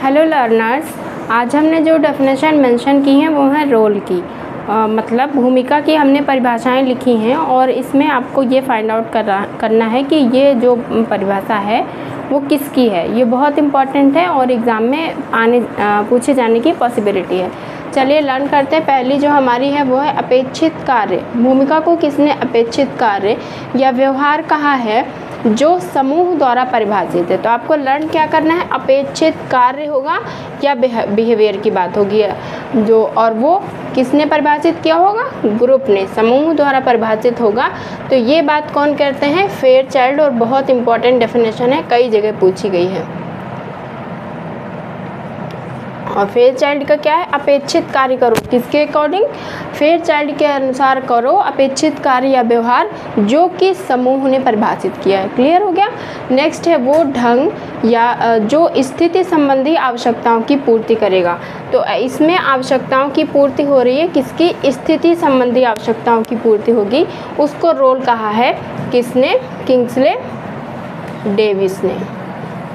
Hello learners, आज हमने जो डेफिनेशन मेंशन की हैं वो है रोल की। मतलब भूमिका की हमने परिभाषाएं लिखी हैं और इसमें आपको ये फाइंड आउट करना है कि ये जो परिभाषा है वो किसकी है। ये बहुत इम्पॉर्टेंट है और एग्ज़ाम में पूछे जाने की पॉसिबिलिटी है। चलिए लर्न करते हैं। पहली जो हमारी है वो है अपेक्षित कार्य। भूमिका को किसने अपेक्षित कार्य या व्यवहार कहा है जो समूह द्वारा परिभाषित है। तो आपको लर्न क्या करना है, अपेक्षित कार्य होगा या बिहेवियर की बात होगी जो, और वो किसने परिभाषित किया होगा, ग्रुप ने, समूह द्वारा परिभाषित होगा। तो ये बात कौन कहते हैं, फेयरचाइल्ड, और बहुत इंपॉर्टेंट डेफिनेशन है, कई जगह पूछी गई है। और फेयरचाइल्ड का क्या है, अपेक्षित कार्य करो, किसके अकॉर्डिंग, फेयरचाइल्ड के अनुसार करो अपेक्षित कार्य या व्यवहार जो कि समूह ने परिभाषित किया है। क्लियर हो गया। नेक्स्ट है वो ढंग या जो स्थिति संबंधी आवश्यकताओं की पूर्ति करेगा। तो इसमें आवश्यकताओं की पूर्ति हो रही है, किसकी, स्थिति संबंधी आवश्यकताओं की पूर्ति होगी। उसको रोल कहा है किसने, किंग्सले डेविस ने।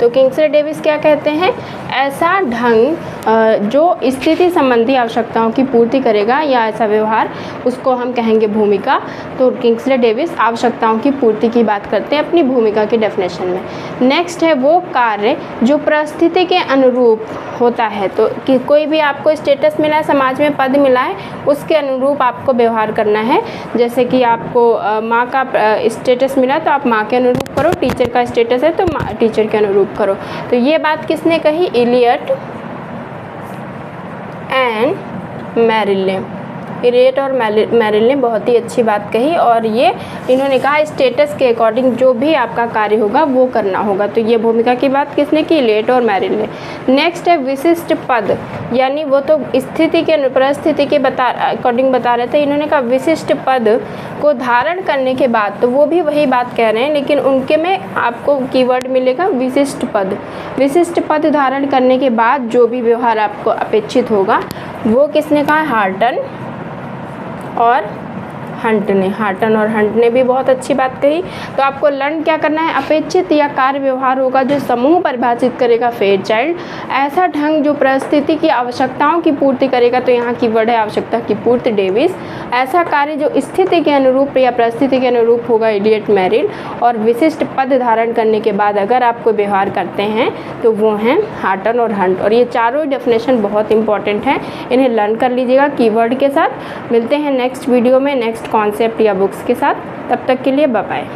तो किंग्सले डेविस क्या कहते हैं, ऐसा ढंग जो स्थिति संबंधी आवश्यकताओं की पूर्ति करेगा या ऐसा व्यवहार, उसको हम कहेंगे भूमिका। तो किंग्सले डेविस आवश्यकताओं की पूर्ति की बात करते हैं अपनी भूमिका के डेफिनेशन में। नेक्स्ट है वो कार्य जो परिस्थिति के अनुरूप होता है। तो कि कोई भी आपको स्टेटस मिला है, समाज में पद मिला है, उसके अनुरूप आपको व्यवहार करना है। जैसे कि आपको माँ का स्टेटस मिला तो आप माँ के अनुरूप करो, टीचर का स्टेटस है तो टीचर के अनुरूप करो। तो ये बात किसने कही, इलियट एंड मेरिल ने। इलियट और मेरिल ने बहुत ही अच्छी बात कही और ये इन्होंने कहा स्टेटस के अकॉर्डिंग जो भी आपका कार्य होगा वो करना होगा। तो ये भूमिका की बात किसने की, इलियट और मेरिल ने। नेक्स्ट है विशिष्ट पद, यानी वो तो स्थिति के परिस्थिति के अकॉर्डिंग बता रहे थे, इन्होंने कहा विशिष्ट पद को धारण करने के बाद, तो वो भी वही बात कह रहे हैं लेकिन उनके में आपको कीवर्ड मिलेगा विशिष्ट पद। विशिष्ट पद धारण करने के बाद जो भी व्यवहार आपको अपेक्षित होगा वो किसने कहा, हार्टन और हंट ने। हार्टन और हंट ने भी बहुत अच्छी बात कही। तो आपको लर्न क्या करना है, अपेक्षित या कार्य व्यवहार होगा जो समूह परिभाषित करेगा, फेयरचाइल्ड। ऐसा ढंग जो परिस्थिति की आवश्यकताओं की पूर्ति करेगा, तो यहाँ की वर्ड है आवश्यकता की पूर्ति, डेविस। ऐसा कार्य जो स्थिति के अनुरूप या परिस्थिति के अनुरूप होगा, इलियट, मेरिल। और विशिष्ट पद धारण करने के बाद अगर आपको व्यवहार करते हैं तो वो हैं हार्टन और हंट। और ये चारों डेफिनेशन बहुत इंपॉर्टेंट हैं, इन्हें लर्न कर लीजिएगा कीवर्ड के साथ। मिलते हैं नेक्स्ट वीडियो में नेक्स्ट कॉन्सेप्ट या बुक्स के साथ। तब तक के लिए बाय बाय।